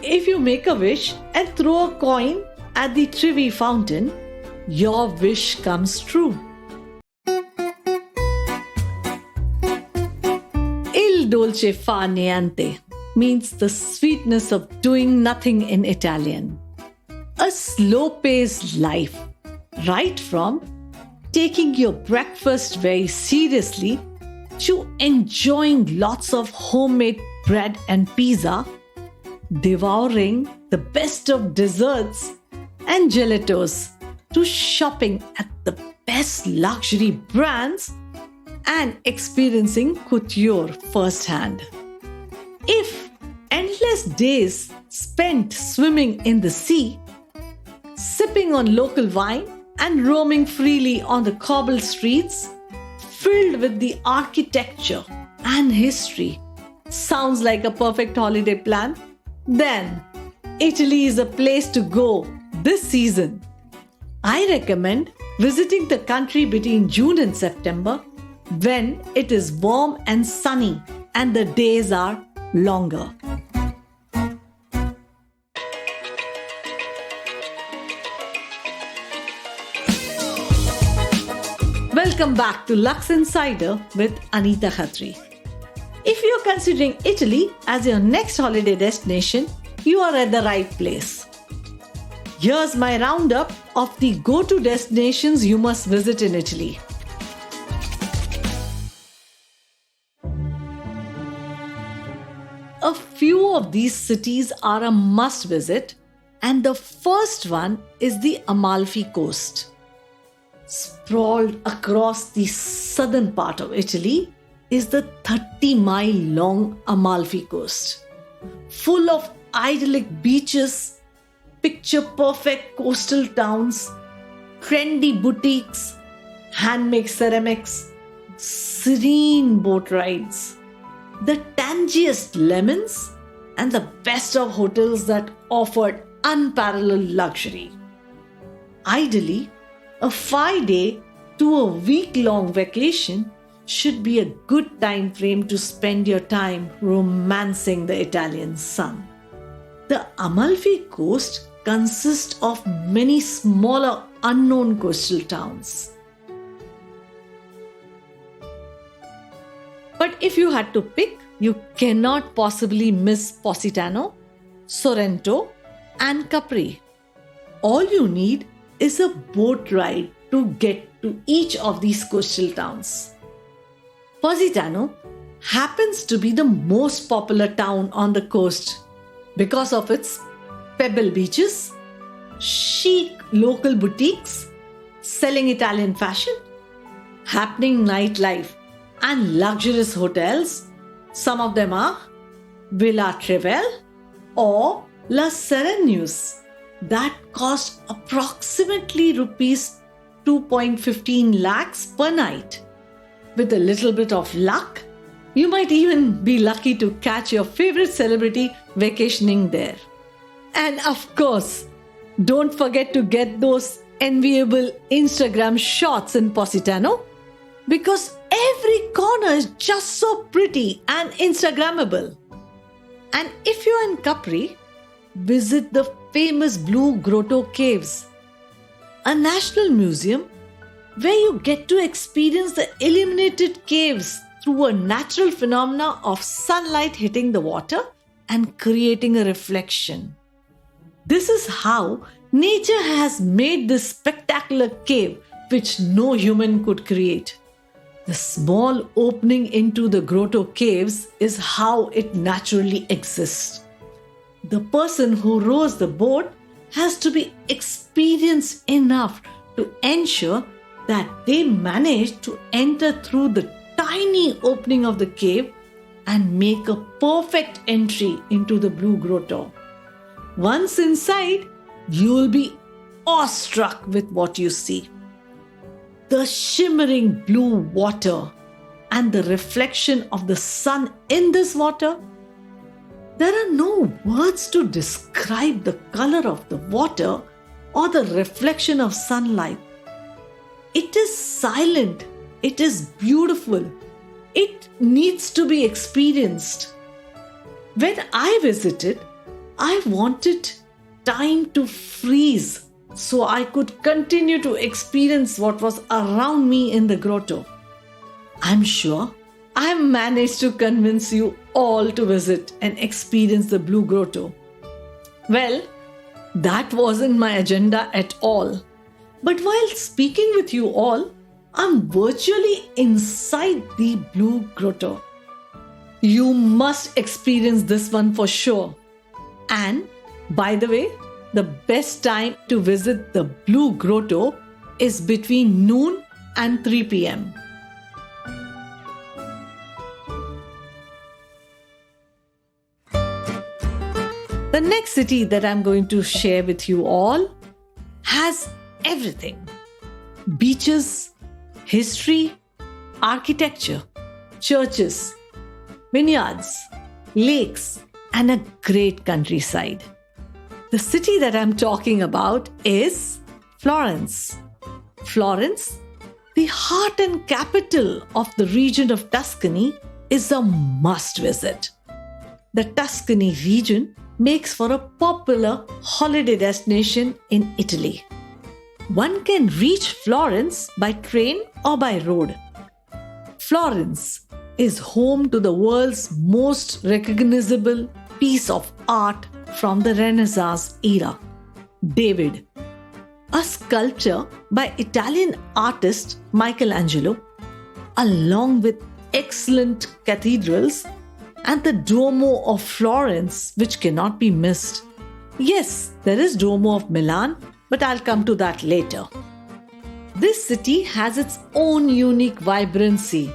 if you make a wish and throw a coin at the Trevi fountain, your wish comes true. Il Dolce Far Niente means the sweetness of doing nothing in Italian. A slow-paced life, right from taking your breakfast very seriously to enjoying lots of homemade bread and pizza, devouring the best of desserts and gelatos, to shopping at the best luxury brands and experiencing couture firsthand. If endless days spent swimming in the sea, sipping on local wine and roaming freely on the cobbled streets filled with the architecture and history sounds like a perfect holiday plan, then Italy is a place to go this season. I recommend visiting the country between June and September when it is warm and sunny and the days are longer. Welcome back to Luxe Insider with Anita Khatri. If you are considering Italy as your next holiday destination, you are at the right place. Here's my roundup of the go-to destinations you must visit in Italy. A few of these cities are a must visit, and the first one is the Amalfi coast. Sprawled across the southern part of Italy is the 30-mile-long Amalfi coast, full of idyllic beaches, picture-perfect coastal towns, trendy boutiques, handmade ceramics, serene boat rides, the tangiest lemons, and the best of hotels that offered unparalleled luxury. Ideally, a 5-day to a week-long vacation should be a good time frame to spend your time romancing the Italian sun. The Amalfi coast consists of many smaller unknown coastal towns. But if you had to pick, you cannot possibly miss Positano, Sorrento, and Capri. All you need is a boat ride to get to each of these coastal towns. Positano happens to be the most popular town on the coast because of its pebble beaches, chic local boutiques selling Italian fashion, happening nightlife, and luxurious hotels. Some of them are Villa Trevi or La Serenus that cost approximately rupees 2.15 lakhs per night. With a little bit of luck, you might even be lucky to catch your favorite celebrity vacationing there. And of course, don't forget to get those enviable Instagram shots in Positano, because every corner is just so pretty and Instagrammable. And if you're in Capri, visit the famous Blue Grotto caves, a national museum where you get to experience the illuminated caves through a natural phenomena of sunlight hitting the water and creating a reflection. This is how nature has made this spectacular cave which no human could create. The small opening into the grotto caves is how it naturally exists. The person who rows the boat has to be experienced enough to ensure that they manage to enter through the tiny opening of the cave and make a perfect entry into the Blue Grotto. Once inside, you'll be awestruck with what you see. The shimmering blue water and the reflection of the sun in this water. There are no words to describe the color of the water or the reflection of sunlight. It is silent. It is beautiful. It needs to be experienced. When I visited, I wanted time to freeze so I could continue to experience what was around me in the grotto. I'm sure I managed to convince you all to visit and experience the Blue Grotto. Well, that wasn't my agenda at all. But while speaking with you all, I'm virtually inside the Blue Grotto. You must experience this one for sure. And by the way, the best time to visit the Blue Grotto is between noon and 3 p.m. The next city that I'm going to share with you all has everything: beaches, history, architecture, churches, vineyards, lakes, and a great countryside. The city that I'm talking about is Florence. Florence, the heart and capital of the region of Tuscany, is a must visit. The Tuscany region makes for a popular holiday destination in Italy. One can reach Florence by train or by road. Florence is home to the world's most recognizable piece of art from the Renaissance era, David, a sculpture by Italian artist Michelangelo, along with excellent cathedrals and the Duomo of Florence, which cannot be missed. Yes, there is Duomo of Milan, but I'll come to that later. This city has its own unique vibrancy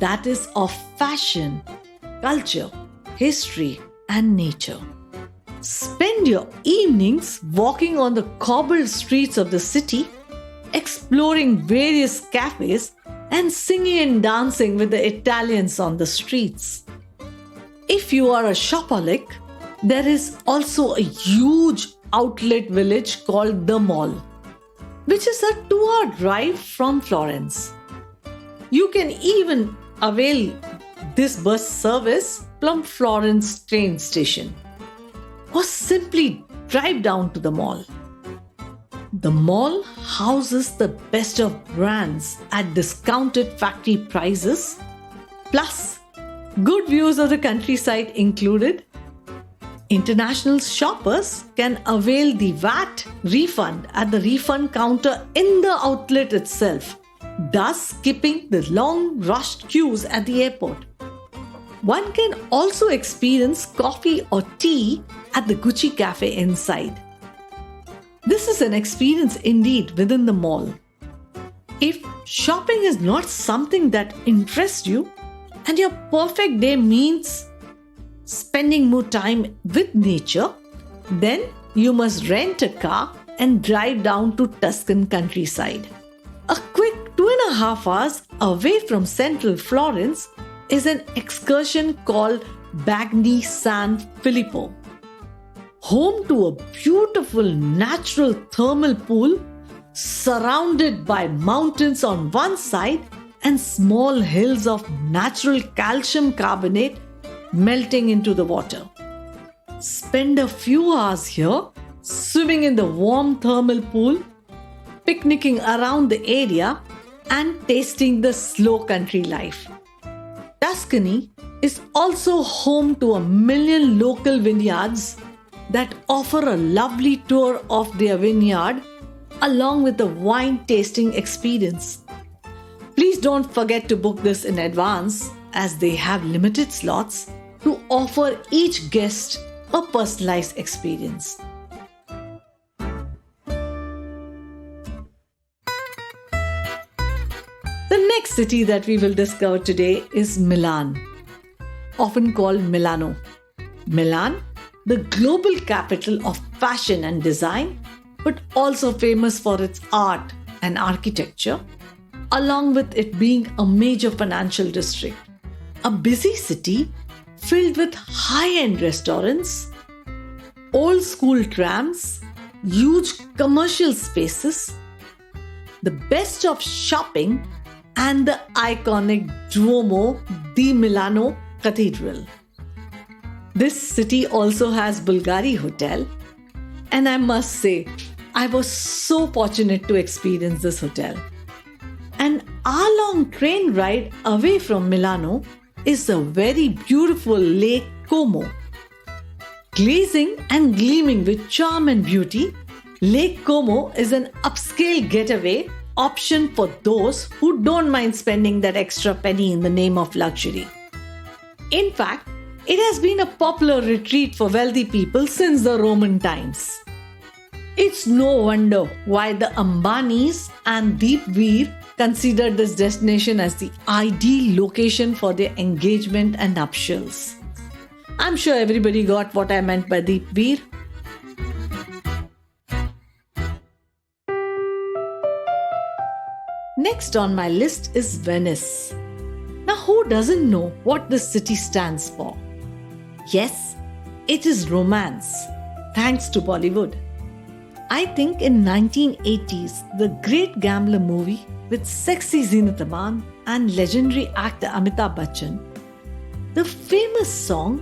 that is of fashion, culture, history, and nature. Spend your evenings walking on the cobbled streets of the city, exploring various cafes, and singing and dancing with the Italians on the streets. If you are a shopaholic, there is also a huge outlet village called the Mall, which is a 2-hour drive from Florence. You can even avail this bus service from Florence train station, or simply drive down to the mall. The mall houses the best of brands at discounted factory prices, plus good views of the countryside included. International shoppers can avail the VAT refund at the refund counter in the outlet itself, thus skipping the long rushed queues at the airport. One can also experience coffee or tea at the Gucci Cafe inside. This is an experience indeed within the mall. If shopping is not something that interests you, and your perfect day means spending more time with nature, then you must rent a car and drive down to Tuscan countryside. A quick 2.5 hours away from central Florence is an excursion called Bagni San Filippo, home to a beautiful natural thermal pool surrounded by mountains on one side and small hills of natural calcium carbonate melting into the water. Spend a few hours here swimming in the warm thermal pool, picnicking around the area, and tasting the slow country life. Tuscany is also home to 1 million local vineyards that offer a lovely tour of their vineyard along with a wine tasting experience. Please don't forget to book this in advance, as they have limited slots to offer each guest a personalized experience. The next city that we will discover today is Milan, often called Milano. Milan, the global capital of fashion and design, but also famous for its art and architecture, along with it being a major financial district. A busy city filled with high-end restaurants, old-school trams, huge commercial spaces, the best of shopping, and the iconic Duomo di Milano Cathedral. This city also has Bulgari Hotel, and I must say, I was so fortunate to experience this hotel. An hour-long train ride away from Milano is the very beautiful Lake Como. Glazing and gleaming with charm and beauty, Lake Como is an upscale getaway option for those who don't mind spending that extra penny in the name of luxury. In fact, it has been a popular retreat for wealthy people since the Roman times. It's no wonder why the Ambanis and Deepveer considered this destination as the ideal location for their engagement and nuptials. I'm sure everybody got what I meant by Deepveer. Next on my list is Venice. Now, who doesn't know what this city stands for? Yes, it is romance, thanks to Bollywood. I think in 1980s, the Great Gambler movie with sexy Zinat Aman and legendary actor Amitabh Bachchan, the famous song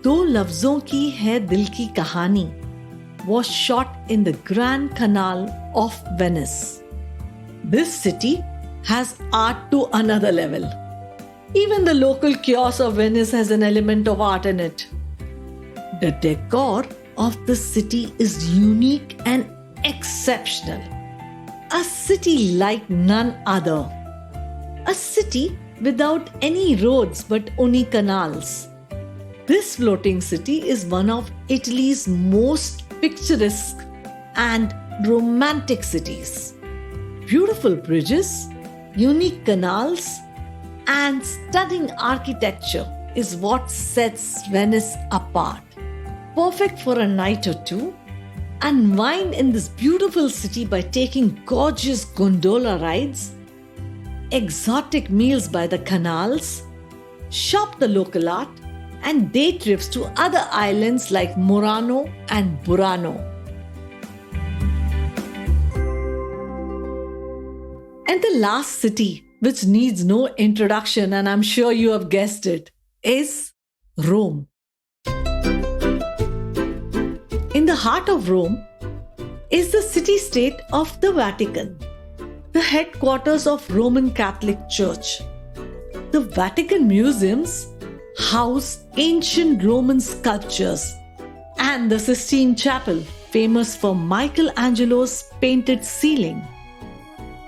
"Do Lafzon Ki Hai Dil Ki Kahani" was shot in the Grand Canal of Venice. This city has art to another level. Even the local kiosk of Venice has an element of art in it. The decor of the city is unique and exceptional. A city like none other. A city without any roads but only canals. This floating city is one of Italy's most picturesque and romantic cities. Beautiful bridges, unique canals, and stunning architecture is what sets Venice apart. Perfect for a night or two, unwind in this beautiful city by taking gorgeous gondola rides, exotic meals by the canals, shop the local art, and day trips to other islands like Murano and Burano. And the last city, which needs no introduction, and I'm sure you have guessed it, is Rome. In the heart of Rome is the city-state of the Vatican, the headquarters of Roman Catholic Church. The Vatican museums house ancient Roman sculptures and the Sistine Chapel, famous for Michelangelo's painted ceiling.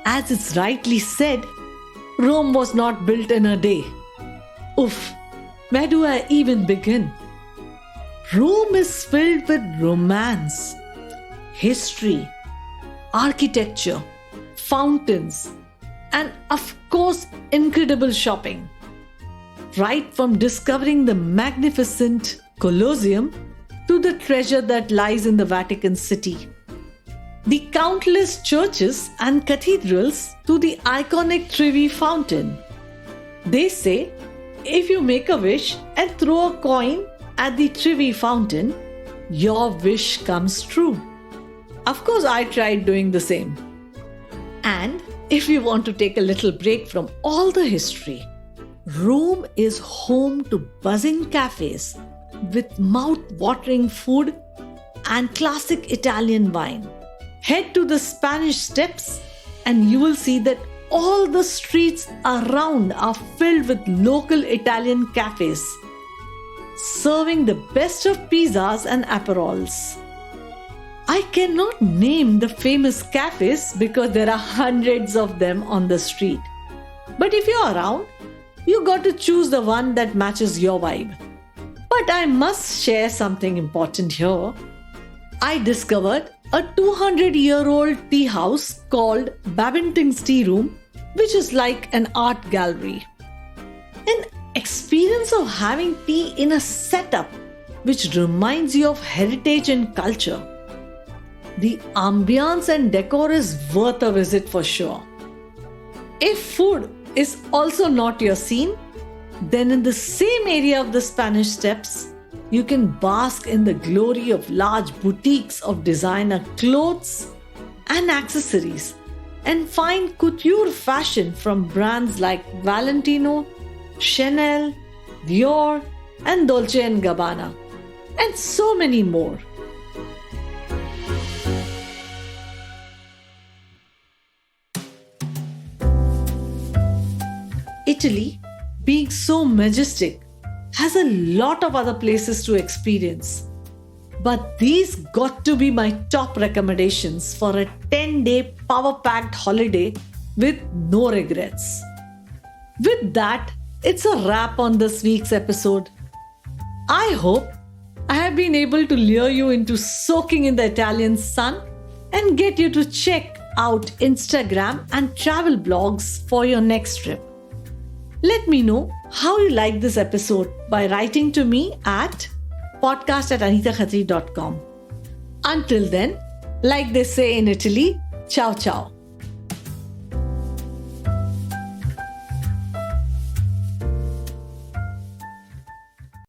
As it's rightly said, Rome was not built in a day. Oof, where do I even begin? Rome is filled with romance, history, architecture, fountains, and of course, incredible shopping. Right from discovering the magnificent Colosseum to the treasure that lies in the Vatican City. The countless churches and cathedrals to the iconic Trevi fountain. They say, if you make a wish and throw a coin at the Trevi fountain, your wish comes true. Of course, I tried doing the same. And if you want to take a little break from all the history, Rome is home to buzzing cafes with mouth-watering food and classic Italian wine. Head to the Spanish Steps and you will see that all the streets around are filled with local Italian cafes, serving the best of pizzas and aperols. I cannot name the famous cafes because there are hundreds of them on the street. But if you're around, you got to choose the one that matches your vibe. But I must share something important here. I discovered a 200-year-old tea house called Babington's Tea Room, which is like an art gallery. An experience of having tea in a setup which reminds you of heritage and culture. The ambience and decor is worth a visit for sure. If food is also not your scene, then in the same area of the Spanish Steps, you can bask in the glory of large boutiques of designer clothes and accessories and find couture fashion from brands like Valentino, Chanel, Dior, and Dolce & Gabbana. and so many more. Italy, being so majestic, has a lot of other places to experience. But these got to be my top recommendations for a 10-day power-packed holiday with no regrets. With that, it's a wrap on this week's episode. I hope I have been able to lure you into soaking in the Italian sun and get you to check out Instagram and travel blogs for your next trip. Let me know how you like this episode by writing to me at podcast@anitakhatri.com. Until then, like they say in Italy, ciao ciao.